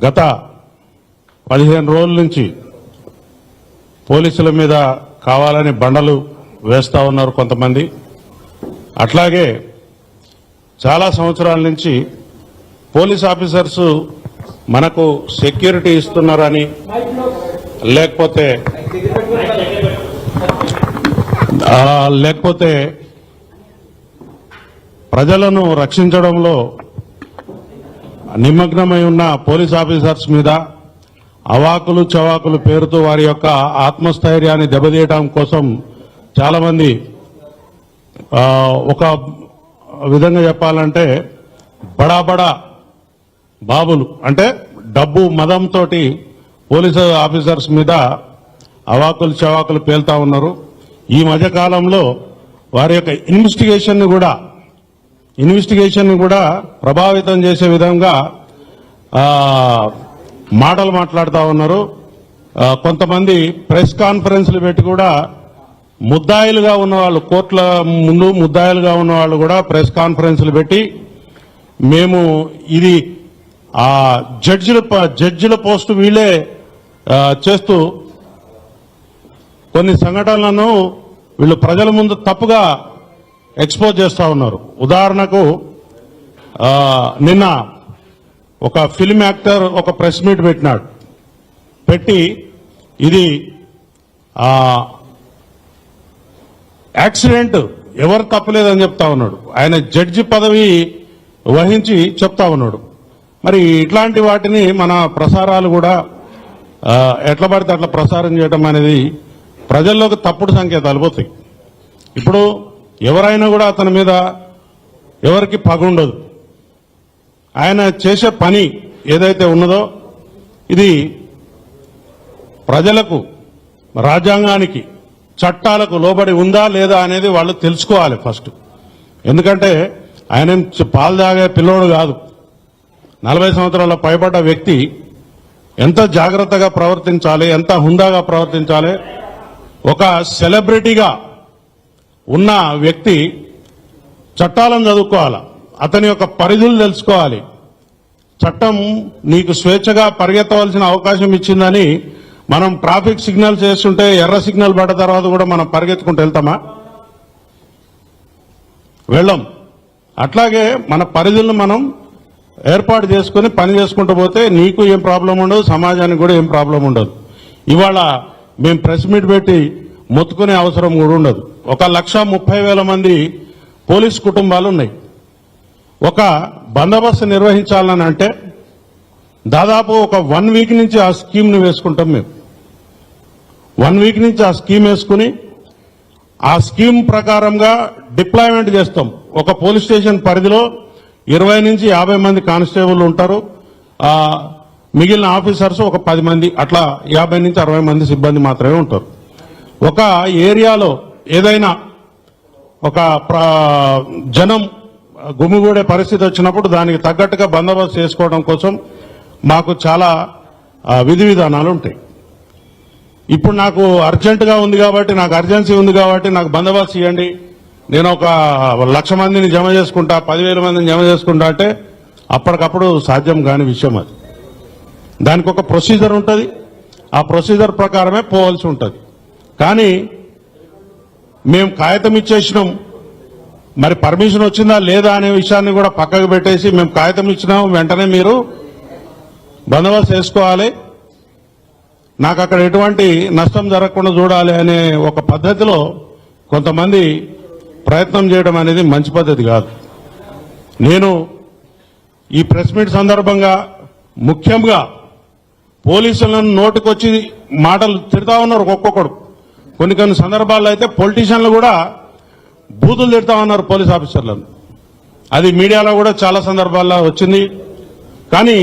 గత 15 రోజుల నుంచి పోలీసుల మీద కావాలని బండలు వేస్తా ఉన్నారు కొంతమంది. అట్లాగే చాలా సంవత్సరాల నుంచి పోలీస్ ఆఫీసర్స్ మనకు సెక్యూరిటీ ఇస్తున్నారని లేకపోతే ప్రజలను రక్షించడంలో నిమగ్నమై ఉన్న పోలీస్ ఆఫీసర్స్ మీద అవాకులు చవాకులు పేరుతో వారి యొక్క ఆత్మస్థైర్యాన్ని దెబ్బతీయడం కోసం చాలా మంది ఒక విధంగా చెప్పాలంటే బడా బాబులు అంటే డబ్బు మదంతో పోలీసు ఆఫీసర్స్ మీద అవాకులు చవాకులు పేలుతా ఉన్నారు. ఈ మధ్య కాలంలో వారి యొక్క ఇన్వెస్టిగేషన్ కూడా ప్రభావితం చేసే విధంగా మాటలు మాట్లాడుతూ ఉన్నారు. కొంతమంది ప్రెస్ కాన్ఫరెన్స్లు పెట్టి కూడా ముద్దాయిలుగా ఉన్నవాళ్ళు, కోర్టుల ముందు ముద్దాయిలుగా ఉన్నవాళ్ళు కూడా ప్రెస్ కాన్ఫరెన్స్లు పెట్టి మేము ఇది జడ్జిల పోస్టు వీళ్ళే చేస్తూ కొన్ని సంఘటనలను వీళ్ళు ప్రజల ముందు తప్పుగా ఎక్స్పోజ్ చేస్తూ ఉన్నారు. ఉదాహరణకు నిన్న ఒక ఫిల్మ్ యాక్టర్ ఒక ప్రెస్ మీట్ పెట్టి ఇది యాక్సిడెంట్ ఎవరు తప్పలేదని చెప్తా ఉన్నాడు. ఆయన జడ్జి పదవి వహించి చెప్తా ఉన్నాడు. మరి ఇట్లాంటి వాటిని మన ప్రసారాలు కూడా ఎట్లా పడితే అట్లా ప్రసారం చేయడం అనేది ప్రజల్లోకి తప్పుడు సంకేతాలు పోతాయి. ఇప్పుడు ఎవరైనా కూడా అతని మీద ఎవరికి పగుండదు. ఆయన చేసే పని ఏదైతే ఉన్నదో ఇది ప్రజలకు, రాజ్యాంగానికి, చట్టాలకు లోబడి ఉందా లేదా అనేది వాళ్ళు తెలుసుకోవాలి ఫస్ట్. ఎందుకంటే ఆయన పాలు తాగే పిల్లోడు కాదు. 40 సంవత్సరాల పైబడ్డ వ్యక్తి ఎంత జాగ్రత్తగా ప్రవర్తించాలి, ఎంత హుందాగా ప్రవర్తించాలి. ఒక సెలబ్రిటీగా ఉన్న వ్యక్తి చట్టాలను చదువుకోవాలి, అతని యొక్క పరిధులు తెలుసుకోవాలి. చట్టం నీకు స్వేచ్ఛగా పరిగెత్తవలసిన అవకాశం ఇచ్చిందని మనం ట్రాఫిక్ సిగ్నల్స్ చేస్తుంటే ఎర్ర సిగ్నల్ పడ్డ తర్వాత కూడా మనం పరిగెత్తుకుంటూ వెళ్తామా? వెళ్ళం. అట్లాగే మన పరిధులను మనం ఏర్పాటు చేసుకుని పని చేసుకుంటూ పోతే నీకు ఏం ప్రాబ్లం ఉండదు, సమాజానికి కూడా ఏం ప్రాబ్లం ఉండదు. ఇవాళ మేము ప్రెస్ మీట్ పెట్టి మొత్తుకునే అవసరం కూడా ఉండదు. 1,30,000 మంది పోలీస్ కుటుంబాలు ఉన్నాయి. ఒక బందోబస్తు నిర్వహించాలని అంటే దాదాపు ఒక 1 వీక్ నుంచి ఆ స్కీమ్ను వేసుకుంటాం. మేము 1 వీక్ నుంచి ఆ స్కీమ్ వేసుకుని ఆ స్కీమ్ ప్రకారంగా డిప్లాయ్మెంట్ చేస్తాం. ఒక పోలీస్ స్టేషన్ పరిధిలో 20 నుంచి 50 మంది కానిస్టేబుల్ ఉంటారు. మిగిలిన ఆఫీసర్స్ ఒక 10 మంది, అట్లా 50 నుంచి 60 మంది సిబ్బంది మాత్రమే ఉంటారు. ఒక ఏరియాలో ఏదైనా ఒక జనం గుమిగూడే పరిస్థితి వచ్చినప్పుడు దానికి తగ్గట్టుగా బందోబస్తు చేసుకోవడం కోసం మాకు చాలా విధి విధానాలు ఉంటాయి. ఇప్పుడు నాకు అర్జెంటుగా ఉంది కాబట్టి, నాకు అర్జెన్సీ ఉంది కాబట్టి నాకు బందోబస్తు ఇవ్వండి, నేను ఒక 1,00,000 మందిని జమ చేసుకుంటా, 10,000 మందిని జమ చేసుకుంటా అంటే అప్పటికప్పుడు సాధ్యం కాని విషయం అది. దానికి ఒక ప్రొసీజర్ ఉంటుంది. ఆ ప్రొసీజర్ ప్రకారమే పోవాల్సి ఉంటుంది. కానీ మేము కాగితం ఇచ్చేసినాం, మరి పర్మిషన్ వచ్చిందా లేదా అనే విషయాన్ని కూడా పక్కకు పెట్టేసి మేము కాగితం ఇచ్చినాం, వెంటనే మీరు బందోబస్తు చేసుకోవాలి, నాకు అక్కడ ఎటువంటి నష్టం జరగకుండా చూడాలి అనే ఒక పద్ధతిలో కొంతమంది ప్రయత్నం చేయడం అనేది మంచి పద్ధతి కాదు. నేను ఈ ప్రెస్ మీట్ సందర్భంగా ముఖ్యంగా పోలీసులను నోటికొచ్చి మాటలు తిడతా ఉన్నారు ఒక్కొక్కడు. కొన్ని సందర్భాల్లో అయితే పొలిటీషియన్లు కూడా బూతులు తిడతా ఉన్నారు పోలీస్ ఆఫీసర్లను. అది మీడియాలో కూడా చాలా సందర్భాల్లో వచ్చింది. కానీ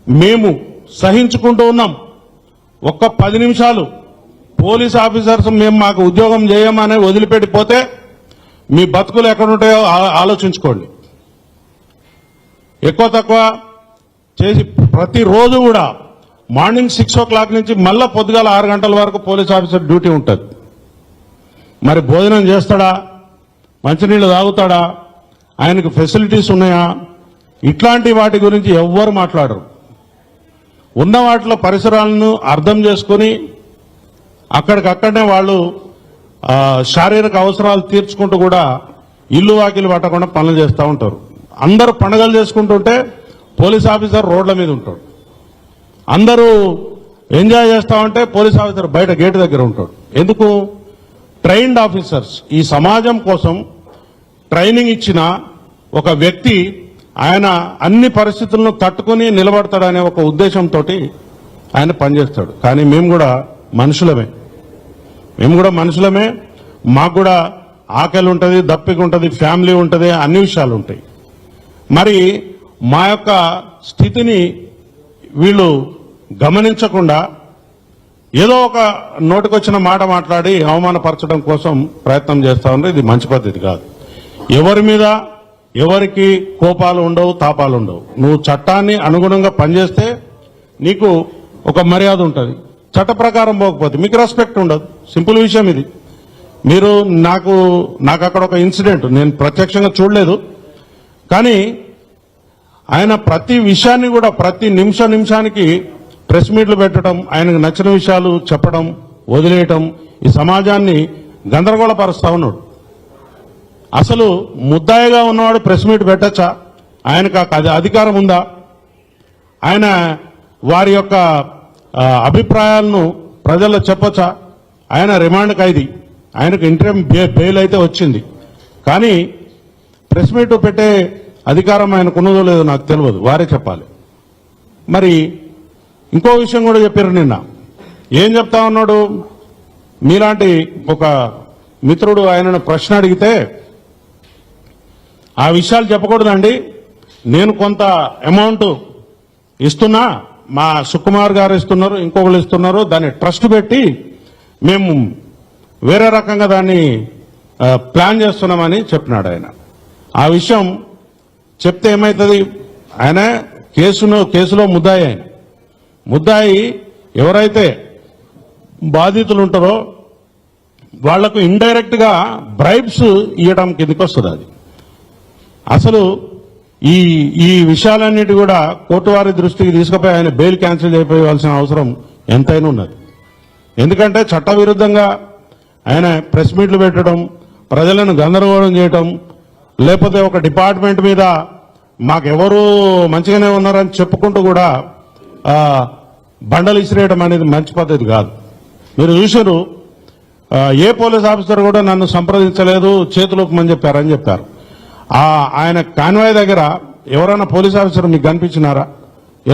మేము సహించుకుంటూ ఉన్నాం. ఒక్క 10 నిమిషాలు పోలీస్ ఆఫీసర్స్ మేము మాకు ఉద్యోగం చేయమని వదిలిపెట్టిపోతే మీ బతుకులు ఎక్కడుంటాయో ఆలోచించుకోండి. ఎక్కువ తక్కువ చేసి ప్రతిరోజు కూడా మార్నింగ్ 6 o'clock నుంచి మళ్ళా పొద్దుగాల 6 గంటల వరకు పోలీస్ ఆఫీసర్ డ్యూటీ ఉంటుంది. మరి భోజనం చేస్తాడా, మంచినీళ్ళు తాగుతాడా, ఆయనకు ఫెసిలిటీస్ ఉన్నాయా, ఇట్లాంటి వాటి గురించి ఎవ్వరు మాట్లాడరు. ఉన్న వాటిలో పరిసరాలను అర్థం చేసుకుని అక్కడికక్కడనే వాళ్ళు శారీరక అవసరాలు తీర్చుకుంటూ కూడా ఇల్లు వాకిలు పట్టకుండా పనులు చేస్తూ ఉంటారు. అందరూ పండుగలు చేసుకుంటుంటే పోలీస్ ఆఫీసర్ రోడ్ల మీద ఉంటాడు. అందరూ ఎంజాయ్ చేస్తా ఉంటే పోలీస్ ఆఫీసర్ బయట గేటు దగ్గర ఉంటాడు. ఎందుకు? Trained officers. ఈ సమాజం కోసం ట్రైనింగ్ ఇచ్చిన ఒక వ్యక్తి ఆయన అన్ని పరిస్థితులను తట్టుకుని నిలబడతాడనే ఒక ఉద్దేశంతో ఆయన పనిచేస్తాడు. కానీ మేము కూడా మనుషులమే, మాకు కూడా ఆకలి ఉంటుంది, దప్పిక ఉంటుంది, ఫ్యామిలీ ఉంటుంది, అన్ని విషయాలు ఉంటాయి. మరి మా యొక్క స్థితిని వీళ్ళు గమనించకుండా ఏదో ఒక నోటికొచ్చిన మాట మాట్లాడి అవమానపరచడం కోసం ప్రయత్నం చేస్తా ఉన్నారు. ఇది మంచి పద్ధతి కాదు. ఎవరి మీద ఎవరికి కోపాలు ఉండవు, తాపాలు ఉండవు. నువ్వు చట్టాన్ని అనుగుణంగా పనిచేస్తే నీకు ఒక మర్యాద ఉంటుంది. చట్ట ప్రకారం పోకపోతే మీకు రెస్పెక్ట్ ఉండదు. సింపుల్ విషయం ఇది. మీరు నాకు అక్కడ ఒక ఇన్సిడెంట్, నేను ప్రత్యక్షంగా చూడలేదు, కానీ ఆయన ప్రతి విషయాన్ని కూడా ప్రతి నిమిషానికి ప్రెస్ మీట్లు పెట్టడం, ఆయనకు నచ్చిన విషయాలు చెప్పడం, వదిలేయటం, ఈ సమాజాన్ని గందరగోళపరుస్తా ఉన్నాడు. అసలు ముద్దాయిగా ఉన్నవాడు ప్రెస్ మీట్ పెట్టచ్చా? ఆయనకు అది అధికారం ఉందా? ఆయన వారి యొక్క అభిప్రాయాలను ప్రజల్లో చెప్పచ్చా? ఆయన రిమాండ్ ఖైదీ, ఆయనకు ఇంటర్మ్ బెయిల్ అయితే వచ్చింది, కానీ ప్రెస్ మీట్ పెట్టే అధికారం ఆయనకు ఉన్నదో లేదో నాకు తెలియదు, వారే చెప్పాలి. మరి ఇంకో విషయం కూడా చెప్పారు నిన్న. ఏం చెప్తా ఉన్నాడు? మీలాంటి ఒక మిత్రుడు ఆయనను ప్రశ్న అడిగితే ఆ విషయాలు చెప్పకూడదండి, నేను కొంత అమౌంట్ ఇస్తున్నా, మా సుకుమార్ గారు ఇస్తున్నారు, ఇంకొకరు ఇస్తున్నారు, దాన్ని ట్రస్ట్ పెట్టి మేము వేరే రకంగా దాన్ని ప్లాన్ చేస్తున్నామని చెప్పినాడు ఆయన. ఆ విషయం చెప్తే ఏమవుతుంది? ఆయన కేసులో ముద్దాయి, ఆయన ముద్దాయి ఎవరైతే బాధితులు ఉంటారో వాళ్లకు ఇండైరెక్ట్ గా బ్రైబ్స్ ఇవ్వడం కిందకి వస్తుంది. అది అసలు ఈ విషయాలన్నిటి కూడా కోర్టు వారి దృష్టికి తీసుకుపోయి ఆయన బెయిల్ క్యాన్సిల్ చేయవలసిన అవసరం ఎంతైనా ఉన్నది. ఎందుకంటే చట్టవిరుద్ధంగా ఆయన ప్రెస్ మీట్లు పెట్టడం, ప్రజలను గందరగోళం చేయటం, లేకపోతే ఒక డిపార్ట్మెంట్ మీద మాకెవరు మంచిగానే ఉన్నారని చెప్పుకుంటూ కూడా బండలు ఇసిరేయడం అనేది మంచి పద్ధతి కాదు. మీరు చూశారు, ఏ పోలీస్ ఆఫీసర్ కూడా నన్ను సంప్రదించలేదు, చేతులొప్పమని చెప్పారని చెప్పారు. ఆయన కాన్వాయ్ దగ్గర ఎవరైనా పోలీస్ ఆఫీసర్ మీకు కనిపించినారా?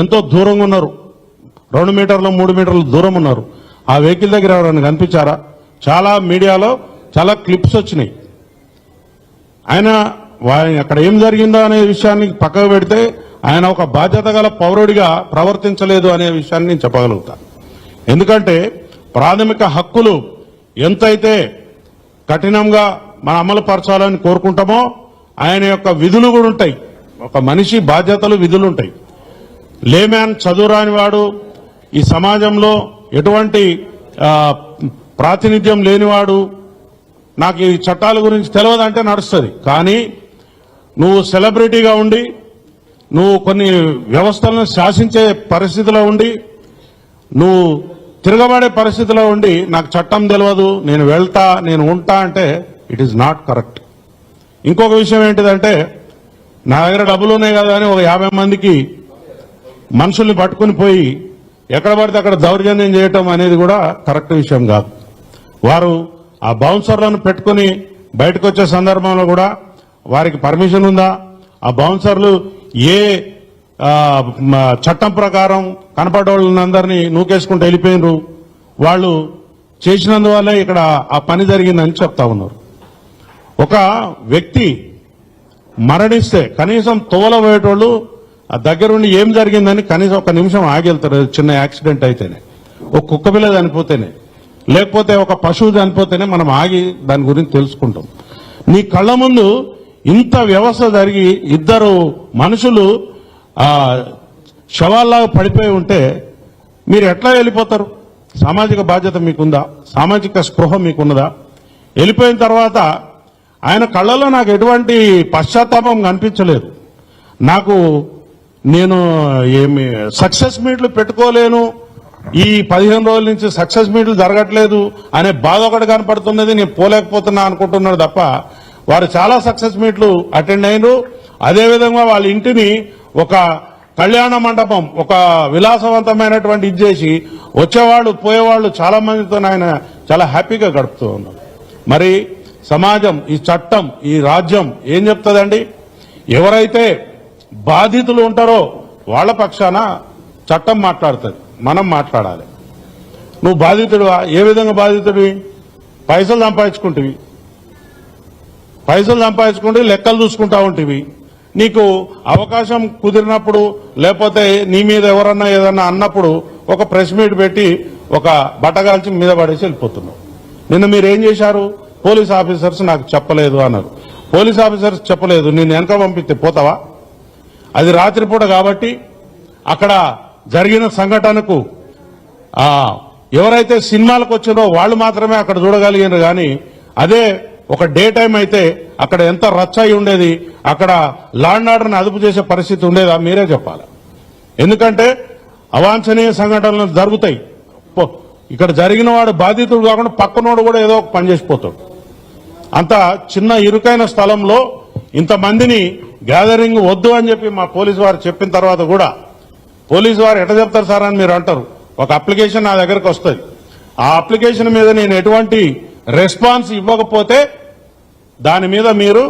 ఎంతో దూరంగా ఉన్నారు, 2 మీటర్లు 3 మీటర్లు దూరం ఉన్నారు. ఆ వెహికల్ దగ్గర ఎవరైనా కనిపించారా? చాలా మీడియాలో చాలా క్లిప్స్ వచ్చినాయి. ఆయన అక్కడ ఏం జరిగిందో అనే విషయాన్ని పక్కకు పెడితే ఆయన ఒక బాధ్యత గల పౌరుడిగా ప్రవర్తించలేదు అనే విషయాన్ని నేను చెప్పగలుగుతా. ఎందుకంటే ప్రాథమిక హక్కులు ఎంతైతే కఠినంగా మనం అమలు పరచాలని కోరుకుంటామో ఆయన యొక్క విధులు కూడా ఉంటాయి. ఒక మనిషి బాధ్యతలు, విధులు ఉంటాయి. లేమ్యాన్, చదువురాని వాడు, ఈ సమాజంలో ఎటువంటి ప్రాతినిధ్యం లేనివాడు, నాకు ఈ చట్టాల గురించి తెలియదంటే నడుస్తుంది. కానీ నువ్వు సెలబ్రిటీగా ఉండి, నువ్వు కొన్ని వ్యవస్థలను శాసించే పరిస్థితిలో ఉండి, నువ్వు తిరగబడే పరిస్థితిలో ఉండి నాకు చట్టం తెలియదు, నేను వెళ్తా, నేను ఉంటా అంటే ఇట్ ఈస్ నాట్ కరెక్ట్. ఇంకొక విషయం ఏంటిదంటే, నా దగ్గర డబ్బులు ఉన్నాయి కదా అని ఒక 50 మందికి మనుషుల్ని పట్టుకుని పోయి ఎక్కడ పడితే అక్కడ దౌర్జన్యం చేయటం అనేది కూడా కరెక్ట్ విషయం కాదు. వారు ఆ బౌన్సర్లను పెట్టుకుని బయటకు వచ్చే సందర్భంలో కూడా వారికి పర్మిషన్ ఉందా? ఆ బౌన్సర్లు ఏ చట్టం ప్రకారం కనపడేవాళ్ళందరినీ నూకేసుకుంటూ వెళ్ళిపోయినరు, వాళ్ళు చేసినందువల్లే ఇక్కడ ఆ పని జరిగిందని చెప్తా ఉన్నారు. ఒక వ్యక్తి మరణిస్తే కనీసం తోలబోయేటోళ్ళు ఆ దగ్గరుండి ఏం జరిగిందని కనీసం 1 నిమిషం ఆగివెళ్తారు. చిన్న యాక్సిడెంట్ అయితేనే, ఒక కుక్క పిల్ల చనిపోతేనే, లేకపోతే ఒక పశువు చనిపోతేనే మనం ఆగి దాని గురించి తెలుసుకుంటాం. నీ కళ్ళ ముందు ఇంత వ్యవస్థ జరిగి 2 మనుషులు శవాల్లాగా పడిపోయి ఉంటే మీరు ఎట్లా వెళ్ళిపోతారు? సామాజిక బాధ్యత మీకుందా? సామాజిక స్పృహ మీకున్నదా? వెళ్ళిపోయిన తర్వాత ఆయన కళ్ళలో నాకు ఎటువంటి పశ్చాత్తాపం కనిపించలేదు. నాకు నేను ఏమి సక్సెస్ మీట్లు పెట్టుకోలేను, ఈ 15 రోజుల నుంచి సక్సెస్ మీట్లు జరగట్లేదు అనే బాధ ఒకటి కనపడుతున్నది, నేను పోలేకపోతున్నా అనుకుంటున్నాడు తప్ప వారు చాలా సక్సెస్ మీట్లు అటెండ్ అయినరు. అదేవిధంగా వాళ్ళ ఇంటిని ఒక కళ్యాణ మండపం, ఒక విలాసవంతమైనటువంటి ఇది చేసి వచ్చేవాళ్ళు పోయేవాళ్ళు చాలా మందితో ఆయన చాలా హ్యాపీగా గడుపుతూ ఉన్నారు. మరి సమాజం, ఈ చట్టం, ఈ రాజ్యం ఏం చెప్తుందండి? ఎవరైతే బాధితులు ఉంటారో వాళ్ళ పక్షాన చట్టం మాట్లాడుతుంది, మనం మాట్లాడాలి. నువ్వు బాధితుడివా? ఏ విధంగా బాధితుడివి? పైసలు సంపాదించుకుంటే లెక్కలు చూసుకుంటా ఉంటివి. నీకు అవకాశం కుదిరినప్పుడు లేకపోతే నీ మీద ఎవరన్నా ఏదన్నా అన్నప్పుడు ఒక ప్రెస్ మీట్ పెట్టి ఒక బట్టగాల్చి మీద పడేసి వెళ్ళిపోతున్నావు. నిన్న మీరు ఏం చేశారు? పోలీస్ ఆఫీసర్స్ నాకు చెప్పలేదు అన్నారు. పోలీస్ ఆఫీసర్స్ చెప్పలేదు, నేను వెనక పంపిస్తే పోతావా? అది రాత్రిపూట కాబట్టి అక్కడ జరిగిన సంఘటనకు ఎవరైతే సినిమాలకు వచ్చినో వాళ్ళు మాత్రమే అక్కడ చూడగలిగారు. కానీ అదే ఒక డే టైం అయితే అక్కడ ఎంత రచ్చ అయి ఉండేది, అక్కడ లా అండ్ ఆర్డర్ని అదుపు చేసే పరిస్థితి ఉండేదా? మీరే చెప్పాలి. ఎందుకంటే అవాంఛనీయ సంఘటనలు జరుగుతాయి. ఇక్కడ జరిగిన వాడు బాధితుడు కాకుండా పక్కనోడు కూడా ఏదో ఒక పని చేసిపోతాడు. అంత చిన్న ఇరుకైన స్థలంలో ఇంతమందిని గ్యాదరింగ్ వద్దు అని చెప్పి మా పోలీసు వారు చెప్పిన తర్వాత కూడా, పోలీసు వారు ఎట్లా చెప్తారు సార్ అని మీరు అంటారు. ఒక అప్లికేషన్ నా దగ్గరకు వస్తుంది, ఆ అప్లికేషన్ మీద నేను ఎటువంటి రెస్పాన్స్ ఇవ్వకపోతే దాని మీద మీరు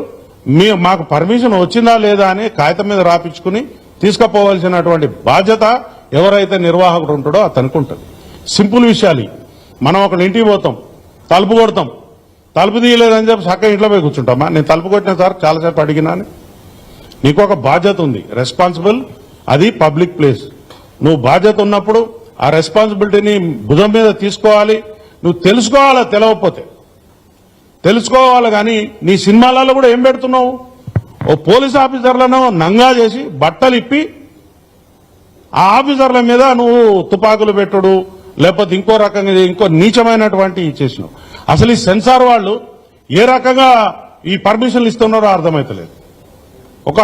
మాకు పర్మిషన్ వచ్చిందా లేదా అని కాగితం మీద రాపించుకుని తీసుకుపోవాల్సినటువంటి బాధ్యత ఎవరైతే నిర్వాహకుడు ఉంటాడో అతనికి ఉంటుంది. సింపుల్ విషయాలు. మనం ఒక ఇంటికి పోతాం, తలుపు కొడతాం, తలుపు తీయలేదని చెప్పి చక్కగా ఇంట్లో పోయి కూర్చుంటామా? నేను తలుపు కొట్టిన సార్ చాలాసేపు అడిగినాను. నీకు ఒక బాధ్యత ఉంది, రెస్పాన్సిబుల్. అది పబ్లిక్ ప్లేస్. నువ్వు బాధ్యత ఉన్నప్పుడు ఆ రెస్పాన్సిబిలిటీని భుజం మీద తీసుకోవాలి. నువ్వు తెలుసుకోవాలా, తెలవకపోతే తెలుసుకోవాలి. కానీ నీ సినిమాలలో కూడా ఏం పెడుతున్నావు? ఓ పోలీస్ ఆఫీసర్లను నంగా చేసి బట్టలు ఇప్పి ఆ ఆఫీసర్ల మీద నువ్వు తుపాకులు పెట్టుడు, లేకపోతే ఇంకో రకంగా ఇంకో నీచమైనటువంటి చేసినావు. అసలు ఈ సెన్సార్ వాళ్ళు ఏ రకంగా ఈ పర్మిషన్లు ఇస్తున్నారో అర్థమైతలేదు. ఒక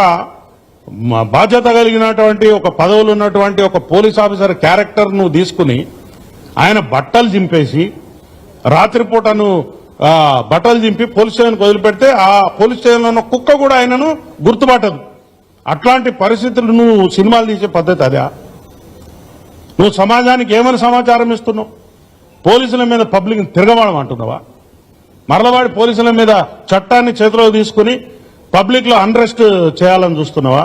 బాధ్యత కలిగినటువంటి ఒక పదవులు ఉన్నటువంటి ఒక పోలీస్ ఆఫీసర్ క్యారెక్టర్ నువ్వు తీసుకుని ఆయన బట్టలు చింపేసి రాత్రిపూటను బట్టలు చింపి పోలీస్ స్టేషన్కి వదిలిపెడితే ఆ పోలీస్ స్టేషన్లో ఉన్న కుక్క కూడా ఆయనను గుర్తుపట్టదు. అట్లాంటి పరిస్థితులు నువ్వు సినిమాలు తీసే పద్ధతి అదా? నువ్వు సమాజానికి ఏమైనా సమాచారం ఇస్తున్నావు? పోలీసుల మీద పబ్లిక్ తిరగబడం అంటున్నావా? మరలవాడి పోలీసుల మీద చట్టాన్ని చేతిలో తీసుకుని పబ్లిక్ లో అన్రెస్ట్ చేయాలని చూస్తున్నావా?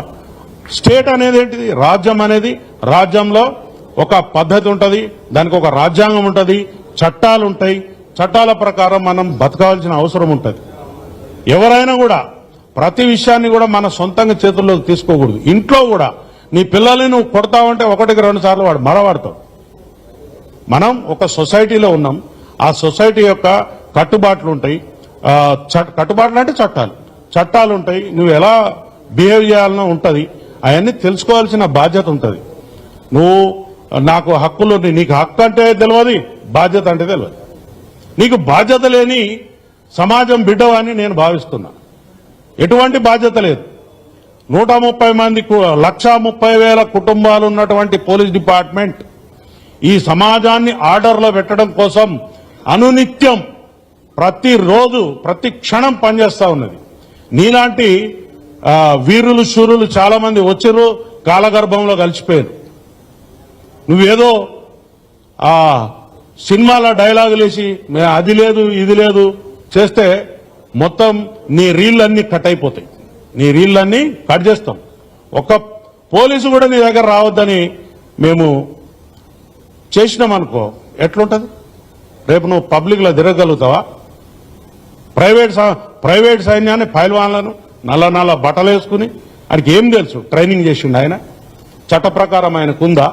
స్టేట్ అనేది ఏంటిది? రాజ్యం అనేది, రాజ్యంలో ఒక పద్ధతి ఉంటుంది, దానికి ఒక రాజ్యాంగం ఉంటుంది, చట్టాలు ఉంటాయి. చట్టాల ప్రకారం మనం బతకాల్సిన అవసరం ఉంటుంది. ఎవరైనా కూడా ప్రతి విషయాన్ని కూడా మన సొంతంగా చేతుల్లోకి తీసుకోకూడదు. ఇంట్లో కూడా నీ పిల్లల్ని నువ్వు కొడతావంటే 1-2 సార్లు వాడు మరవాడతావు. మనం ఒక సొసైటీలో ఉన్నాం. ఆ సొసైటీ యొక్క కట్టుబాట్లు ఉంటాయి. కట్టుబాట్లు అంటే చట్టాలు ఉంటాయి. నువ్వు ఎలా బిహేవ్ చేయాలనో ఉంటుంది. అవన్నీ తెలుసుకోవాల్సిన బాధ్యత ఉంటుంది. నువ్వు నాకు హక్కులు, నీకు హక్కు అంటే తెలియదు, బాధ్యత అంటే తెలియదు. నీకు బాధ్యత లేని సమాజం బిడ్డవని నేను భావిస్తున్నా. ఎటువంటి బాధ్యత లేదు. 130 మంది 1,30,000 కుటుంబాలు ఉన్నటువంటి పోలీస్ డిపార్ట్మెంట్ ఈ సమాజాన్ని ఆర్డర్లో పెట్టడం కోసం అనునిత్యం ప్రతిరోజు ప్రతి క్షణం పనిచేస్తా ఉన్నది. నీలాంటి వీరులు శూరులు చాలా మంది వచ్చారు, కాలగర్భంలో కలిసిపోయారు. నువ్వేదో సినిమాల డైలాగులు వేసి అది లేదు ఇది లేదు చేస్తే మొత్తం నీ రీళ్ళన్నీ కట్ అయిపోతాయి. నీ రీళ్ళన్నీ కట్ చేస్తాం. ఒక పోలీసు కూడా నీ దగ్గర రావద్దని మేము చేసినామనుకో ఎట్లుంటది? రేపు నువ్వు పబ్లిక్లో తిరగలుగుతావా? ప్రైవేట్ సైన్యాన్ని పైల్వాన్లను నల్ల బట్టలు వేసుకుని ఆయనకి ఏం తెలుసు? ట్రైనింగ్ చేసిండు ఆయన. చట్ట ప్రకారం ఆయనకుందా?